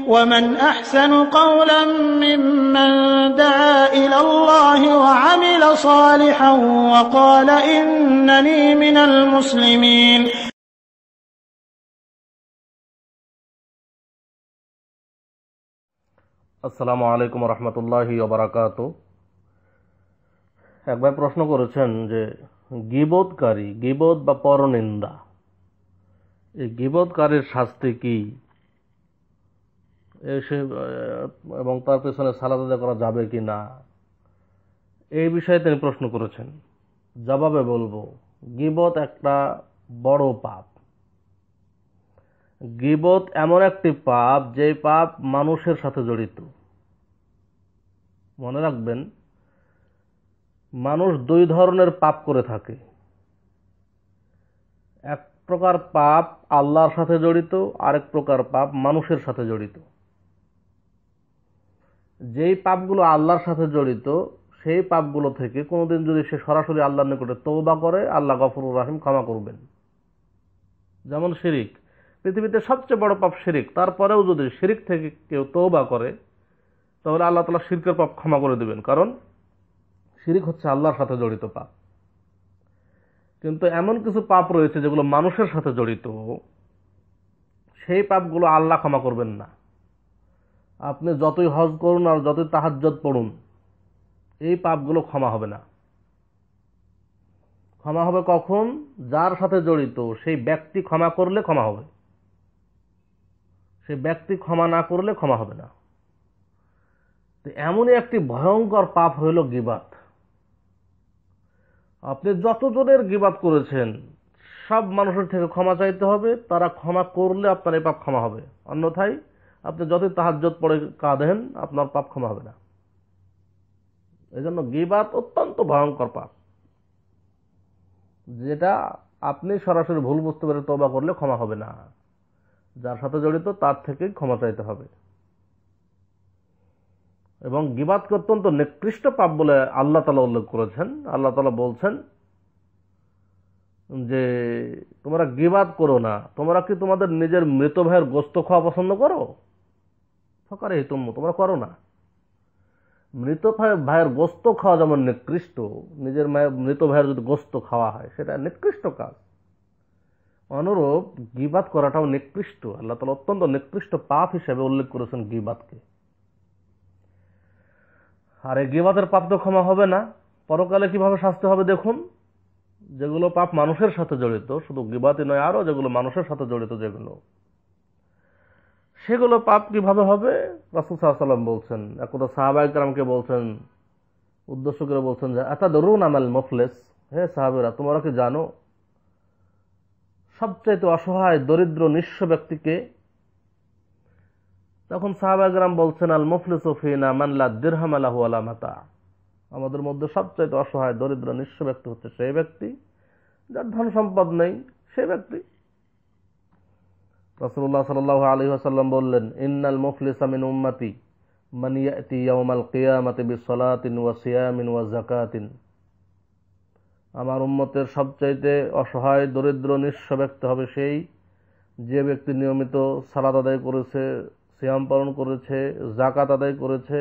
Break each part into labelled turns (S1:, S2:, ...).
S1: ومن أحسن قولا ممن دعا إلى الله وعمل صالحا وقال إنني من المسلمين.
S2: আসসালামু আলাইকুম রহমতুল্লাহি ওয়া বারাকাতুহু। একবার প্রশ্ন করেছেন যে গীবতকারী, গীবত বা পরনিন্দা, এই গীবতকারীর শাস্তি কি, এবং তার পেছনে সালাত আদায় করা যাবে কি না, এই বিষয়ে তিনি প্রশ্ন করেছেন। জবাবে বলবো, গীবত একটা বড় পাপ। গীবত এমন একটি পাপ যে পাপ মানুষের সাথে জড়িত। মনে রাখবেন, মানুষ দুই ধরনের পাপ করে থাকে। এক প্রকার পাপ আল্লাহর সাথে জড়িত, আরেক প্রকার পাপ মানুষের সাথে জড়িত। যেই পাপগুলো আল্লাহর সাথে জড়িত, সেই পাপগুলো থেকে কোনোদিন যদি সে সরাসরি আল্লাহর নিকটে তওবা করে, আল্লাহ গফুরুর রহিম, ক্ষমা করবেন। যেমন শিরিক, পৃথিবীতে সবচেয়ে বড় পাপ শিরিক। তারপরেও যদি শিরিক থেকে কেউ তওবা করে, তাহলে আল্লাহ তাআলা শিরকের পাপ ক্ষমা করে দেবেন, কারণ শিরিক হচ্ছে আল্লাহর সাথে জড়িত পাপ। কিন্তু এমন কিছু পাপ রয়েছে যেগুলো মানুষের সাথে জড়িত, সেই পাপগুলো আল্লাহ ক্ষমা করবেন না। আপনি যতই হজ করুন আর যতই তাহাজ্জুদ পড়ুন, এই পাপগুলো ক্ষমা হবে না। ক্ষমা হবে কখন? যার সাথে জড়িত সেই ব্যক্তি ক্ষমা করলে ক্ষমা হবে, সেই ব্যক্তি ক্ষমা না করলে ক্ষমা হবে না। তো এমনই একটি ভয়ঙ্কর পাপ হইল গীবাত। আপনি যতজনের গীবাত করেছেন, সব মানুষের থেকে ক্ষমা চাইতে হবে। তারা ক্ষমা করলে আপনার এই পাপ ক্ষমা হবে, অন্যথায় আপনি যতই তাহাজ্জুদ পড়ে কাঁদেন, আপনার পাপ ক্ষমা হবে না। এই জন্য গীবাত অত্যন্ত ভয়ঙ্কর পাপ, যেটা আপনি সরাসরি ভুল বুঝতে পেরে তওবা করলে ক্ষমা হবে না। যার সাথে জড়িত তার থেকেই ক্ষমা চাইতে হবে। এবং গীবাতকে অত্যন্ত নিকৃষ্ট পাপ বলে আল্লাহ তাআলা উল্লেখ করেছেন। আল্লাহ তাআলা বলছেন যে তোমরা গীবাত করো না। তোমরা কি তোমাদের নিজের মৃত ভাইয়ের গোশত খাওয়া পছন্দ করো? ফকারে তোমরা করো না। মৃত ভাইয়ের গোশত খাওয়া যেমন নিকৃষ্ট, নিজের মৃত ভাইয়ের যদি গোশত খাওয়া হয়, সেটা নিকৃষ্ট কাজ। অনুরূপ গীবাত করাটাও নিকৃষ্ট। আল্লাহ তাআলা অত্যন্ত নিকৃষ্ট পাপ হিসেবে উল্লেখ করেছেন গীবাতকে। আর এই গীবাতের পাপ তো ক্ষমা হবে না। পরকালে কিভাবে শাস্তি হবে দেখুন। যেগুলো পাপ মানুষের সাথে জড়িত, শুধু গীবাতই নয়, আরো যেগুলো মানুষের সাথে জড়িত যেগুলো, সেগুলো পাপ কিভাবে হবে? রাসূল সাল্লাল্লাহু আলাইহি ওয়াসাল্লাম বলছেন, একদা সাহাবায়ে কেরামকে বলছেন, উদ্দেশ্য করে বলছেন যে আতাদরুনা মাল মুফলিস, হে সাহাবীরা, তোমরা কি জানো সবচেয়ে অসহায়, দরিদ্র, নিঃস্ব ব্যক্তিকে? তখন সাহাবায়ে কেরাম বলছেন, আল মুফলিসু ফিনা মান লা দিরহাম লাহু ওয়ালা মাতা। আমাদের মধ্যে সবচেয়ে অসহায়, দরিদ্র, নিঃস্ব ব্যক্তি হচ্ছে সেই ব্যক্তি যার ধন সম্পদ নেই, সেই ব্যক্তি। রাসূলুল্লাহ সাল্লাল্লাহু আলাইহি ওয়াসাল্লাম বললেন, ইন্নাল মুফলিসা মিন উম্মতি মান ইয়াতি ইয়াউমাল কিয়ামাতি বিসসালাতিন ওয়া সিয়ামিন ওয়া যাকাতিন। আমার উম্মতের সবচাইতে অসহায়, দরিদ্র, নিঃস্ব ব্যক্তি হবে সেই যে ব্যক্তি নিয়মিত সালাত আদায় করেছে, সিয়াম পালন করেছে, যাকাত আদায় করেছে,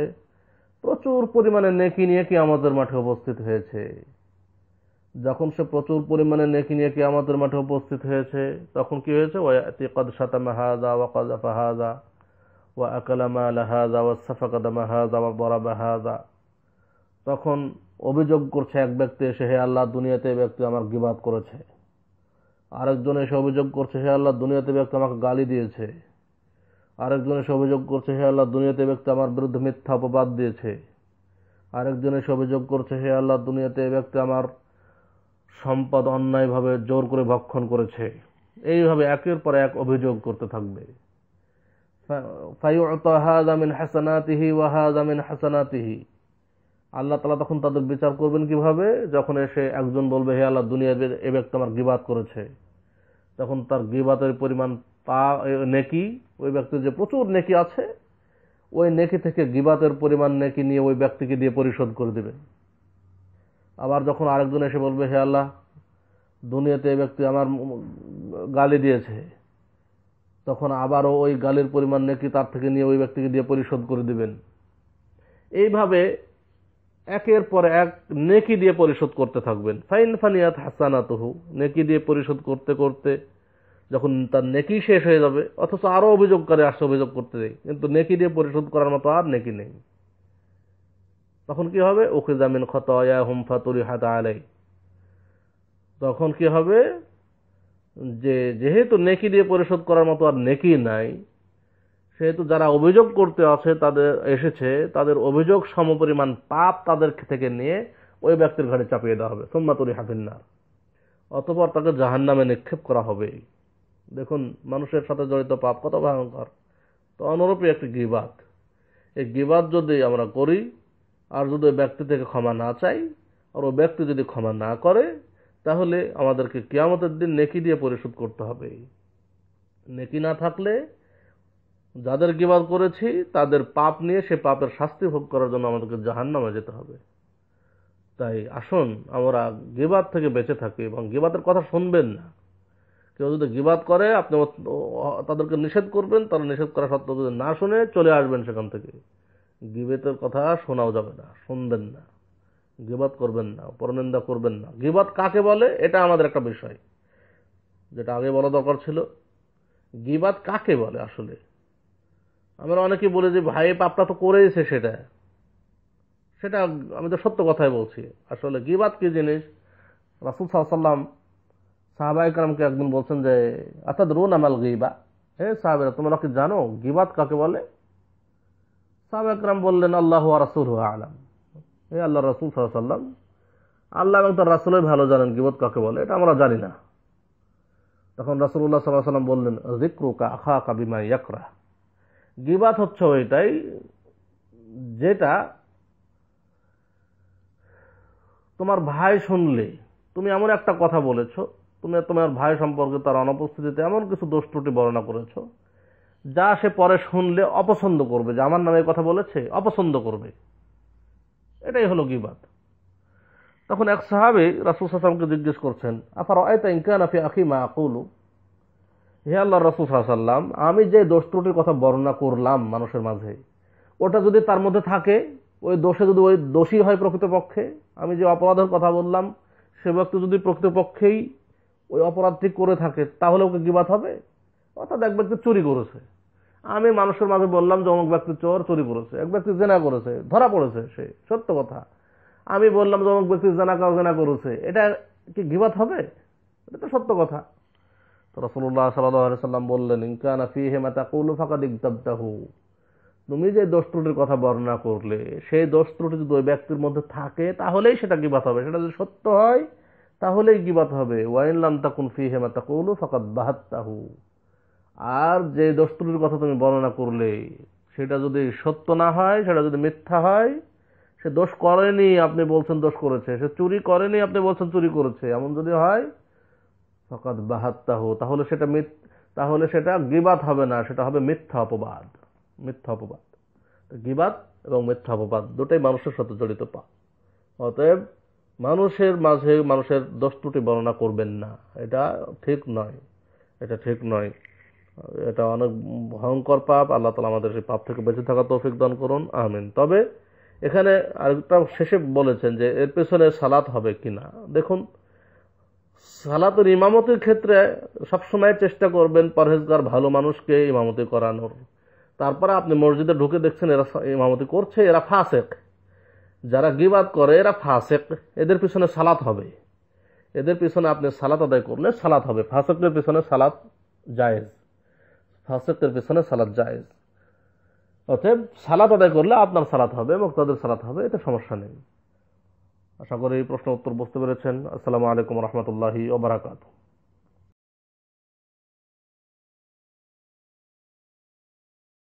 S2: প্রচুর পরিমাণে নেকি নিয়ে কিয়ামতের মাঠে উপস্থিত হয়েছে। যখন সে প্রচুর পরিমাণে নেকি নিয়ে কিয়ামতের মাঠে উপস্থিত হয়েছে, তখন কি হয়েছে? ওয়ায়াতি ক্বাদ শাতামা হাযা ওয়া কাযাফা হাযা ওয়া আকালা মাল হাযা ওয়া সাফাকা দামা হাযা ওয়া দারাবা হাযা। তখন অভিযোগ করছে এক ব্যক্তি এসে, হে আল্লাহ, দুনিয়াতে এই ব্যক্তি আমার গীবাত করেছে। আরেকজন এসে অভিযোগ করছে, হে আল্লাহ, দুনিয়াতে ব্যক্তি আমাকে গালি দিয়েছে। আরেকজন এসে অভিযোগ করছে, হে আল্লাহ, দুনিয়াতে ব্যক্তি আমার বিরুদ্ধে মিথ্যা অপবাদ দিয়েছে। আরেকজন এসে অভিযোগ করছে, হে আল্লাহ, দুনিয়াতে এই ব্যক্তি আমার সম্পদ অন্যায়ভাবে জোর করে ভক্ষণ করেছে। এইভাবে একের পর এক অভিযোগ করতে থাকবে। ফায়ু'তা হাযা মিন হাসানাতিহি ওয়া হাযা মিন হাসানাতিহি। আল্লাহ তাআলা তখন তাদের বিচার করবেন কিভাবে? যখন এসে একজন বলবে, হে আল্লাহ, দুনিয়াতে এই ব্যক্তি আমার গীবাত করেছে, তখন তার গীবাতের পরিমাণ নেকি, ওই ব্যক্তির যে প্রচুর নেকি আছে, ওই নেকি থেকে গীবাতের পরিমাণ নেকি নিয়ে ওই ব্যক্তিকে দিয়ে পরিশোধ করে দেবেন। আবার যখন আরেকজন এসে বলবে, হে আল্লাহ, দুনিয়াতে এই ব্যক্তি আমার গালি দিয়েছে, তখন আবারও ওই গালির পরিমাণ নেকি তার থেকে নিয়ে ওই ব্যক্তিকে দিয়ে পরিশোধ করে দিবেন। এইভাবে একের পর এক নেকি দিয়ে পরিশোধ করতে থাকবেন। ফাইন ফানিয়াত হাসানাতুহু, নেকি দিয়ে পরিশোধ করতে করতে যখন তার নেকি শেষ হয়ে যাবে, অথচ আরো অভিযোগকারী আসছে অভিযোগ করতে যাই, কিন্তু নেকি দিয়ে পরিশোধ করার মতো আর নেকি নেই, তখন কি হবে? উখিযা মিন খাতায়াহুম ফাতুরিহাত আলাই, তখন কি হবে? যেহেতু নেকি দিয়ে পরিশোধ করার মতো আর নেকি নাই, সেহেতু যারা অভিযোগ করতে আছে তাদের অভিযোগ সমপরিমাণ পাপ তাদের থেকে নিয়ে ওই ব্যক্তির ঘাড়ে চাপিয়ে দেওয়া হবে। সুম্মা তুরিহা ফিন্নার, অতঃপর তাকে জাহান্নামে নিক্ষেপ করা হবে। দেখুন মানুষের সাথে জড়িত পাপ কত ভয়ঙ্কর। তো অনুরূপই একটি গীবাত, এই গীবাত যদি আমরা করি আর যদি ওই ব্যক্তি থেকে ক্ষমা না চাই, আর ওই ব্যক্তি যদি ক্ষমা না করে, তাহলে আমাদেরকে কিয়ামতের দিন নেকি দিয়ে পরিশোধ করতে হবে। নেকি না থাকলে যাদের গীবাত করেছি তাদের পাপ নিয়ে সে পাপের শাস্তি ভোগ করার জন্য আমাদেরকে জাহান্নামে যেতে হবে। তাই আসুন আমরা গীবাত থেকে বেঁচে থাকি এবং গীবাতের কথা শুনবেন না। কেউ যদি গীবাত করে আপনি তাদেরকে নিষেধ করবেন, তারা নিষেধ করা সত্ত্বেও যদি না শুনে চলে আসবেন সেখান থেকে। গীবাতের কথা শোনাও যাবে না, শুনবেন না, গীবাত করবেন না, পরনিন্দা করবেন না। গীবাত কাকে বলে এটা আমাদের একটা বিষয়, যেটা আগে বলা দরকার ছিল। গীবাত কাকে বলে আসলে? আমরা অনেকেই বলি যে ভাই পাপটা তো করেছে, সেটা আমি তো সত্য কথাই বলছি। আসলে গীবাত কি জিনিস? রাসূল সাল্লাল্লাহু আলাইহি ওয়াসাল্লাম সাহাবায়ে কেরামকে একদিন বলছেন যে আতাদরুনা মাল গীবা, হে সাহাবারা তোমরা কি জানো গীবাত কাকে বলে? সাহাবায়ে কেরাম বললেন আল্লাহু ওয়া রাসূলুহু আ'লাম, হে আল্লাহর রাসূল সাল্লাল্লাহু আলাইহি ওয়াসাল্লাম, আল্লাহ এবং তার রাসূলই ভালো জানেন গীবাত কাকে বলে, এটা আমরা জানি না। তখন রাসূলুল্লাহ সাল্লাল্লাহু আলাইহি ওয়াসাল্লাম বললেন যিকরুকা আখাকা বিমা ইয়াকরাহ, গীবাত হচ্ছে ওইটাই যেটা তোমার ভাই শুনলে, তুমি এমন একটা কথা বলেছো, তুমি তোমার ভাই সম্পর্কে তার অনুপস্থিতিতে এমন কিছু দোষ ত্রুটি বর্ণনা করেছো যা সে পরে শুনলে অপছন্দ করবে, যে আমার নামে কথা বলেছে, অপছন্দ করবে। এটাই হলো গীবাত। তখন এক সাহাবী রাসূল সাল্লাল্লাহু আলাইহি ওয়াসাল্লামকে জিজ্ঞেস করছেন আফারাআইতা ইন কানা ফি আখি মা আকুলু, হে আল্লাহর রাসূল সাল্লাল্লাহু আলাইহি ওয়াসাল্লাম, আমি যে দোষ ত্রুটির কথা বর্ণনা করলাম মানুষের মাঝে, ওটা যদি তার মধ্যে থাকে, ওই দোষে যদি ওই দোষী হয় প্রকৃতপক্ষে, আমি যে অপরাধের কথা বললাম সে ব্যক্তি যদি প্রকৃতপক্ষেই ওই অপরাধটি করে থাকে, তাহলে ওকে গীবাত হবে। অর্থাৎ এক ব্যক্তি চুরি করেছে, আমি মানুষের মাঝে বললাম যে অমুক ব্যক্তি চোর, চুরি করেছে। এক ব্যক্তি জেনা করেছে, ধরা পড়েছে, সে সত্য কথা, আমি বললাম যে অমুক ব্যক্তি জেনা করেছে, এটা কি গীবাত হবে? এটা তো সত্য কথা। তো রাসূলুল্লাহ সাল্লাল্লাহু আলাইহি ওয়াসাল্লাম বললেন ইন কানা ফীহি মা তাকুলু ফাকাদ ইগতাবতাহু, তুমি যে দোষ ত্রুটির কথা বর্ণনা করলে সেই দোষ ত্রুটি যদি ওই ব্যক্তির মধ্যে থাকে তাহলেই সেটা গীবাত হবে, সেটা যদি সত্য হয় তাহলেই গীবাত হবে। ওয়া ইন লাম তাকুন ফীহি মা তাকুলু ফাকাদ বাহাত্তাহু, আর যে দোষ ত্রুটির কথা তুমি বর্ণনা করলে সেটা যদি সত্য না হয়, সেটা যদি মিথ্যা হয়, সে দোষ করেনি আপনি বলছেন দোষ করেছে, সে চুরি করেনি আপনি বলছেন চুরি করেছে, এমন যদি হয় ফাকাদ বাহাত্তাহু, তাহলে সেটা গীবাত হবে না, সেটা হবে মিথ্যা অপবাদ। মিথ্যা অপবাদ, গীবাত এবং মিথ্যা অপবাদ দুটোই মানুষের সাথে জড়িত পাপ। অতএব মানুষের মাঝে মানুষের দোষ ত্রুটি বর্ণনা করবেন না, এটা ঠিক নয়, এটা ঠিক নয়, এটা অনেক ভয়ঙ্কর পাপ। আল্লাহ তাআলা আমাদের সেই পাপ থেকে বেঁচে থাকার তৌফিক দান করুন, আমিন। তবে এখানে আরেকটা শেষে বলেছেন যে এর পেছনে সালাত হবে কিনা। দেখুন, সালাতের ইমামতির ক্ষেত্রে সবসময় চেষ্টা করবেন পরহেজগার ভালো মানুষকে ইমামতি করানোর। তারপরে আপনি মসজিদে ঢুকে দেখছেন এরা ইমামতি করছে, এরা ফাসেক, যারা গীবাত করে এরা ফাসেক, এদের পিছনে সালাত হবে, এদের পিছনে আপনি সালাত আদায় করলে সালাত হবে। ফাসেকের পিছনে সালাত জায়েজ, ফাসেকের পিছনে সালাত জায়েজ। অতএব সালাত আদায় করলে আপনার সালাত হবে, মুক্তাদের সালাত হবে, এতে সমস্যা নেই। আশা করি এই প্রশ্ন উত্তর বুঝতে পেরেছেন। আসসালামু আলাইকুম ওয়া রাহমাতুল্লাহি ওয়া বারাকাতুহু।